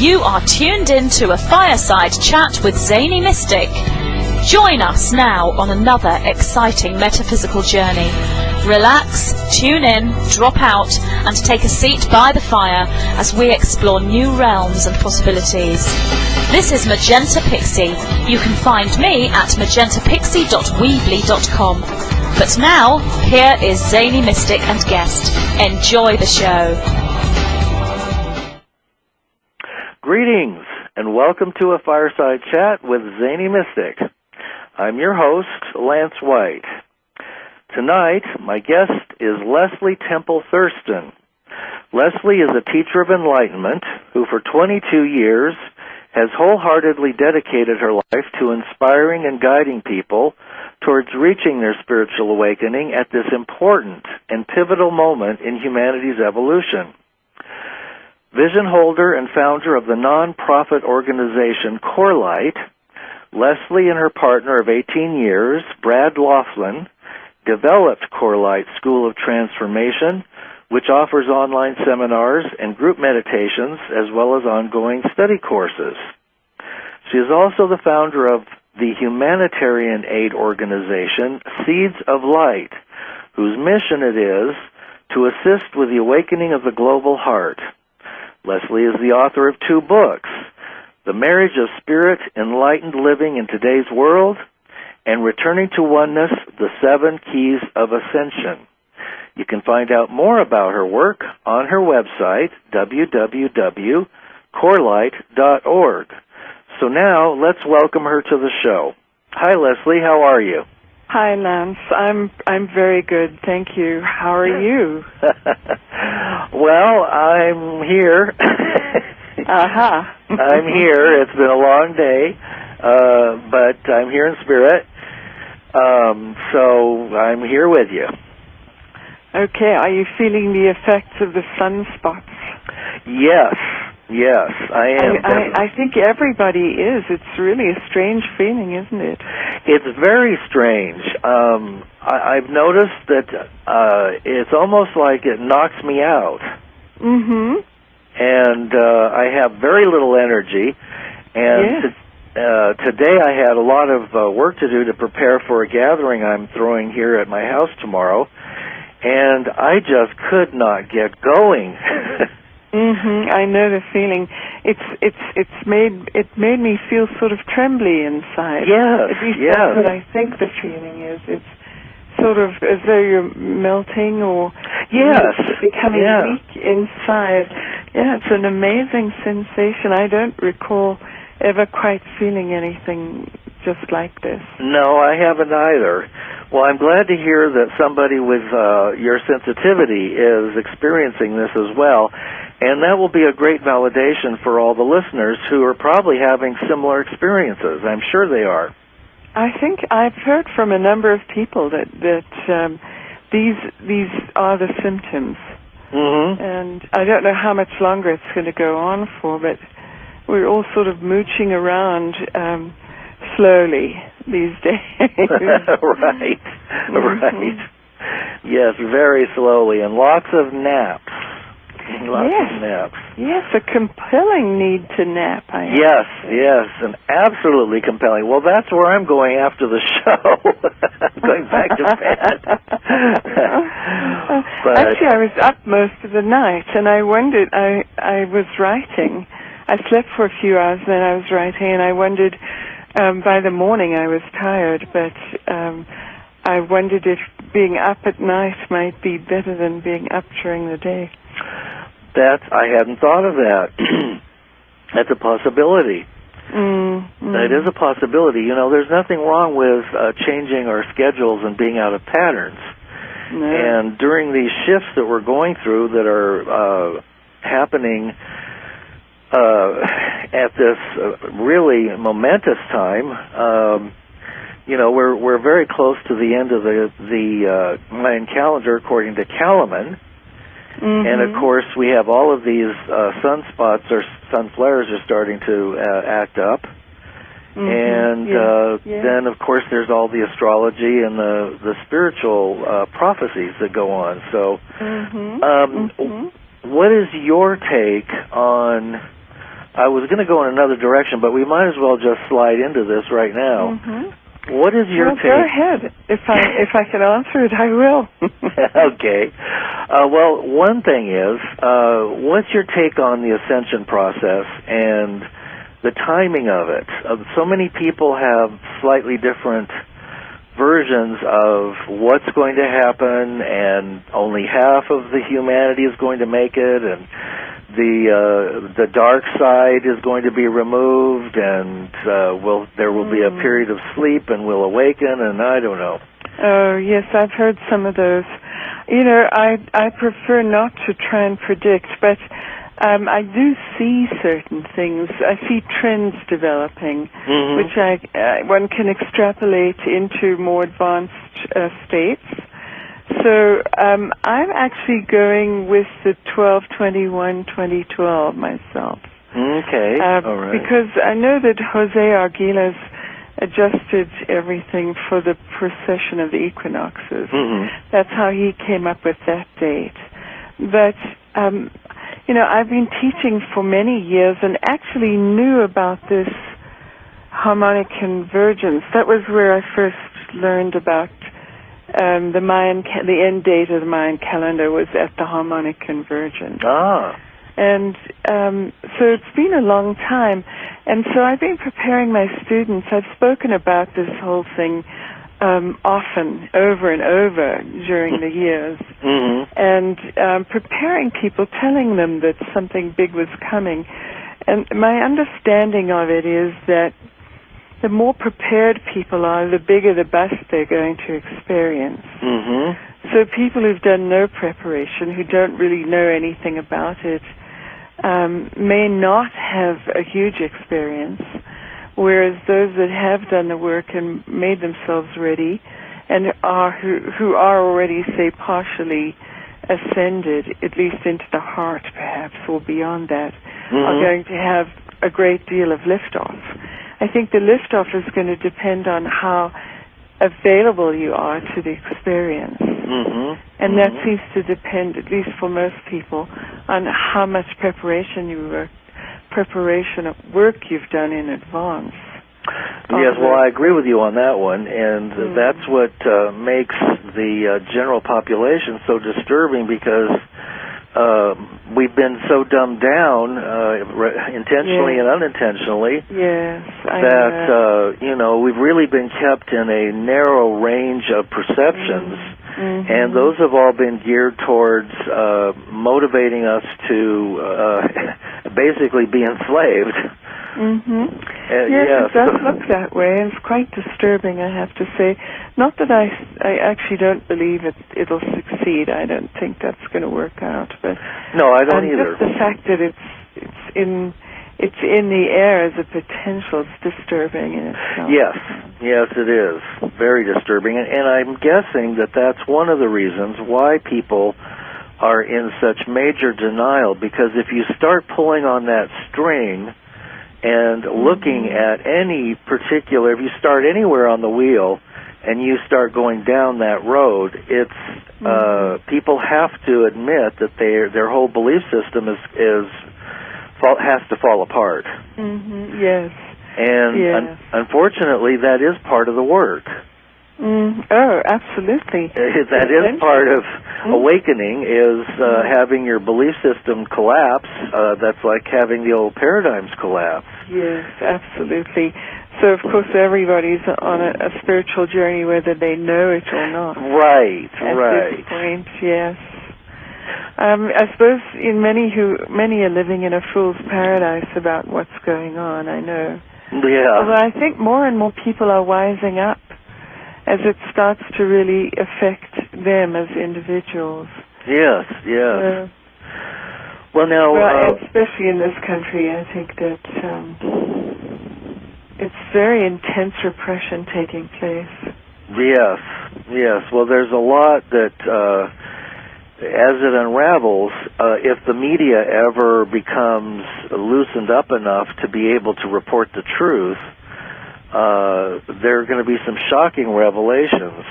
You are tuned in to a Fireside Chat with Zany Mystic. Join us now on another exciting metaphysical journey. Relax, tune in, drop out, and take a seat by the fire as we explore new realms and possibilities. This is Magenta Pixie. You can find me at magentapixie.weebly.com. But now, here is Zany Mystic and guest. Enjoy the show. Greetings, and welcome to a Fireside Chat with Zany Mystic. I'm your host, Lance White. Tonight, my guest is Leslie Temple-Thurston. Leslie is a teacher of enlightenment who for 22 years has wholeheartedly dedicated her life to inspiring and guiding people towards reaching their spiritual awakening at this important and pivotal moment in humanity's evolution. Vision holder and founder of the non-profit organization Corelight, Leslie and her partner of 18 years, Brad Laughlin, developed Corelight School of Transformation, which offers online seminars and group meditations as well as ongoing study courses. She is also the founder of the humanitarian aid organization Seeds of Light, whose mission it is to assist with the awakening of the global heart. Leslie is the author of 2 books, The Marriage of Spirit-Enlightened Living in Today's World, and Returning to Oneness, The 7 Keys of Ascension. You can find out more about her work on her website, www.corelight.org. So now, let's welcome her to the show. Hi, Leslie. How are you? Hi, Lance. I'm very good, thank you. How are you? Well, I'm here. I'm here. It's been a long day, but I'm here in spirit. So I'm here with you. Okay. Are you feeling the effects of the sunspots? Yes, I am. I think everybody is. It's really a strange feeling, isn't it? It's very strange. I've noticed that it's almost like it knocks me out. Mm-hmm. And I have very little energy. And yes. Today I had a lot of work to do to prepare for a gathering I'm throwing here at my house tomorrow. And I just could not get going. I know the feeling. It made me feel sort of trembly inside. Yes. At least that's what I think the feeling is. It's sort of as though you're melting or becoming weak inside. Yeah, it's an amazing sensation. I don't recall ever quite feeling anything just like this. No, I haven't either. Well, I'm glad to hear that somebody with your sensitivity is experiencing this as well. And that will be a great validation for all the listeners who are probably having similar experiences. I'm sure they are. I think I've heard from a number of people that these are the symptoms. Mm-hmm. And I don't know how much longer it's going to go on for, but we're all sort of mooching around slowly these days. Right. Yes, very slowly, and lots of naps. Lots of naps. Yes, a compelling need to nap. Yes, and absolutely compelling. Well, that's where I'm going after the show. Going back to bed. Actually, I was up most of the night, and I wondered, I was writing. I slept for a few hours, then I was writing, and I wondered, by the morning I was tired, but I wondered if being up at night might be better than being up during the day. I hadn't thought of that. That's a possibility. That is a possibility. You know, there's nothing wrong with changing our schedules and being out of patterns. No. And during these shifts that we're going through that are happening at this really momentous time, you know, we're very close to the end of the Mayan calendar according to Kalaman. And of course, we have all of these sunspots or sun flares are starting to act up. And then, of course, there's all the astrology and the spiritual prophecies that go on. So, what is your take on I was going to go in another direction, but we might as well just slide into this right now. Mm-hmm. What is your take? Go ahead. If I can answer it, I will. Okay. Well, one thing is, what's your take on the ascension process and the timing of it? So many people have slightly different versions of what's going to happen, and only half of the humanity is going to make it, and the dark side is going to be removed, and there will be a period of sleep, and we'll awaken, and I don't know. Oh, yes, I've heard some of those. You know, I prefer not to try and predict, but I do see certain things. I see trends developing, which one can extrapolate into more advanced states. So I'm actually going with the 12-21-2012 myself. Okay, all right. Because I know that Jose Arguelles adjusted everything for the precession of the equinoxes. That's how he came up with that date. But you know, I've been teaching for many years and actually knew about this harmonic convergence. That was where I first learned about the end date of the Mayan calendar was at the harmonic convergence. And so it's been a long time. And so I've been preparing my students. I've spoken about this whole thing often, over and over during the years, and preparing people, telling them that something big was coming. And my understanding of it is that the more prepared people are, the bigger the bust they're going to experience. So people who've done no preparation, who don't really know anything about it, may not have a huge experience, whereas those that have done the work and made themselves ready and who are already, say, partially ascended, at least into the heart perhaps, or beyond that, are going to have a great deal of liftoff. I think the liftoff is going to depend on how available you are to the experience. And that seems to depend, at least for most people, on how much preparation of work you've done in advance. Yes, well, I agree with you on that one, and that's what makes the general population so disturbing, because we've been so dumbed down, intentionally and unintentionally, that you know, we've really been kept in a narrow range of perceptions, and those have all been geared towards motivating us to basically be enslaved. Yes, it does look that way, and it's quite disturbing, I have to say. Not that I actually don't believe it'll succeed. I don't think that's going to work out. But no, I don't either. Just the fact that it's in the air as a potential is disturbing in itself. Yes, it is very disturbing, and I'm guessing that that's one of the reasons why people are in such major denial. Because if you start pulling on that string and looking at any particular, if you start anywhere on the wheel and you start going down that road, it's people have to admit that their whole belief system has to fall apart. Yes. And unfortunately, that is part of the work. Oh, absolutely. That is part of awakening, is having your belief system collapse. That's like having the old paradigms collapse. Yes, absolutely. So, of course, everybody's on a spiritual journey, whether they know it or not. Right. At this point, yes. I suppose many are living in a fool's paradise about what's going on, I know. Yeah. Although I think more and more people are wising up as it starts to really affect them as individuals. Yes. Well, now... especially in this country, I think that it's very intense repression taking place. Yes. Well, there's a lot that, as it unravels, if the media ever becomes loosened up enough to be able to report the truth, there are going to be some shocking revelations.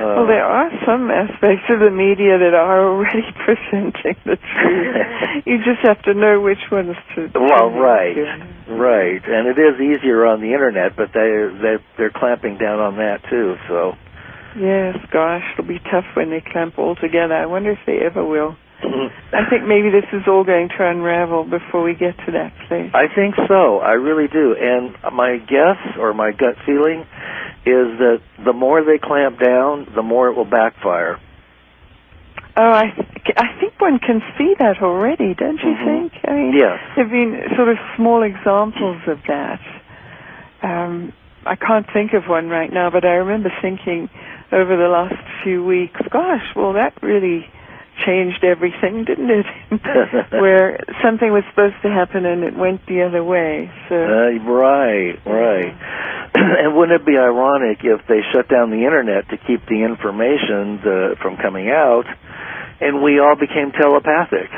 Well, there are some aspects of the media that are already presenting the truth. You just have to know which ones to. Well, right, and it is easier on the internet, but they're clamping down on that too. So. Yes, gosh, it'll be tough when they clamp all together. I wonder if they ever will. I think maybe this is all going to unravel before we get to that place. I think so. I really do. And my guess or my gut feeling is that the more they clamp down, the more it will backfire. Oh, I think one can see that already, don't you think? I mean, yes. There have been sort of small examples of that. I can't think of one right now, but I remember thinking over the last few weeks, gosh, well, that really changed everything, didn't it? Where something was supposed to happen and it went the other way. So. Right. And wouldn't it be ironic if they shut down the internet to keep the information from coming out, and we all became telepathic?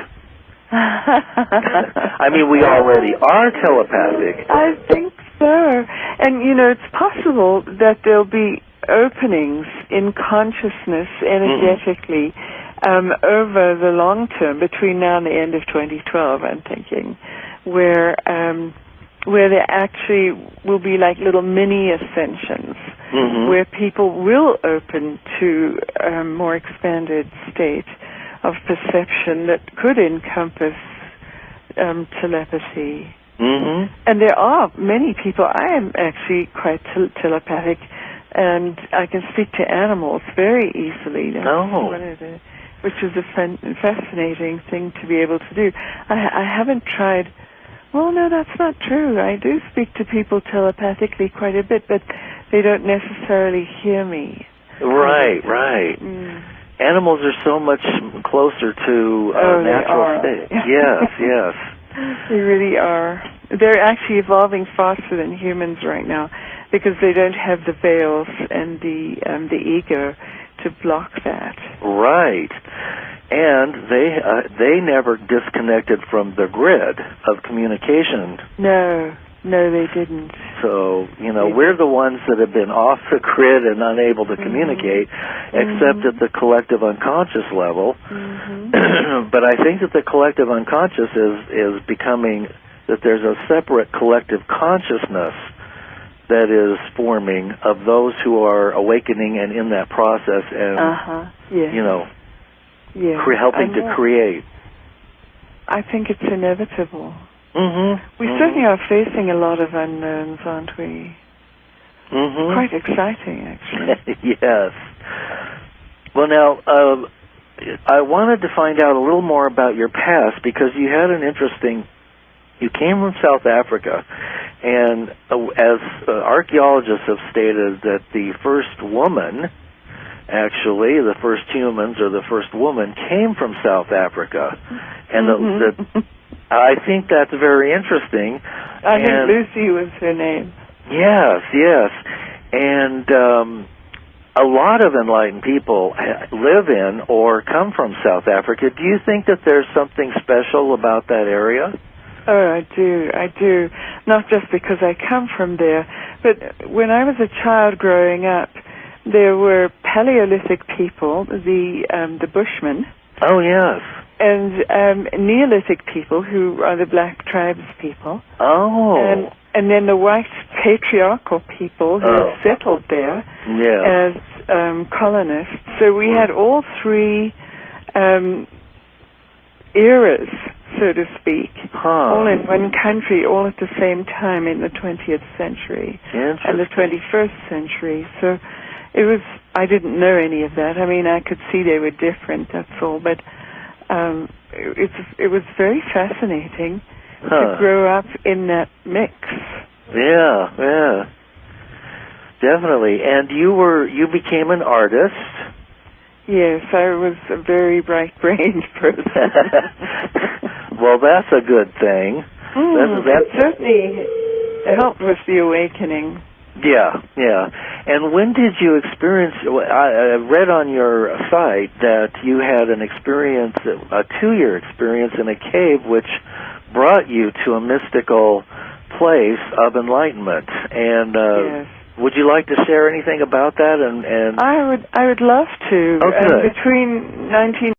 I mean, we already are telepathic. I think so. And, it's possible that there'll be openings in consciousness energetically over the long term, between now and the end of 2012, I'm thinking, where there actually will be like little mini ascensions, where people will open to a more expanded state of perception that could encompass telepathy. And there are many people. I am actually quite telepathic, and I can speak to animals very easily. That's one of the, which is a fascinating thing to be able to do. I haven't tried. Well, no, that's not true. I do speak to people telepathically quite a bit, but they don't necessarily hear me. Right. Animals are so much closer to natural state. Yes. They really are. They're actually evolving faster than humans right now because they don't have the veils and the ego to block that. Right. And they never disconnected from the grid of communication. No, they didn't. So, we're the ones that have been off the grid and unable to communicate, except at the collective unconscious level. But I think that the collective unconscious is becoming, that there's a separate collective consciousness that is forming of those who are awakening and in that process and, helping to create. I think it's inevitable. We certainly are facing a lot of unknowns, aren't we? Quite exciting, actually. Yes. Well, now, I wanted to find out a little more about your past because you had you came from South Africa, and as archaeologists have stated that the first woman, actually, the first humans or the first woman came from South Africa. And I think that's very interesting. I think Lucy was her name. Yes. And a lot of enlightened people live in or come from South Africa. Do you think that there's something special about that area? Oh, I do. Not just because I come from there, but when I was a child growing up, there were Paleolithic people, the Bushmen. Oh, yes. And Neolithic people, who are the black tribes people. Oh. And then the white patriarchal people who settled there as colonists. So we had all three eras, so to speak, all in one country, all at the same time in the 20th century and the 21st century. So it was, I didn't know any of that. I mean, I could see they were different, that's all, but it was very fascinating to grow up in that mix. Yeah, definitely. And you became an artist. Yes, I was a very bright-brained person. Well, that's a good thing. It certainly helped with the awakening. Yeah. And when did you experience, I read on your site that you had an experience, a 2-year experience in a cave which brought you to a mystical place of enlightenment. And Would you like to share anything about that? And I would love to. Okay. Between 19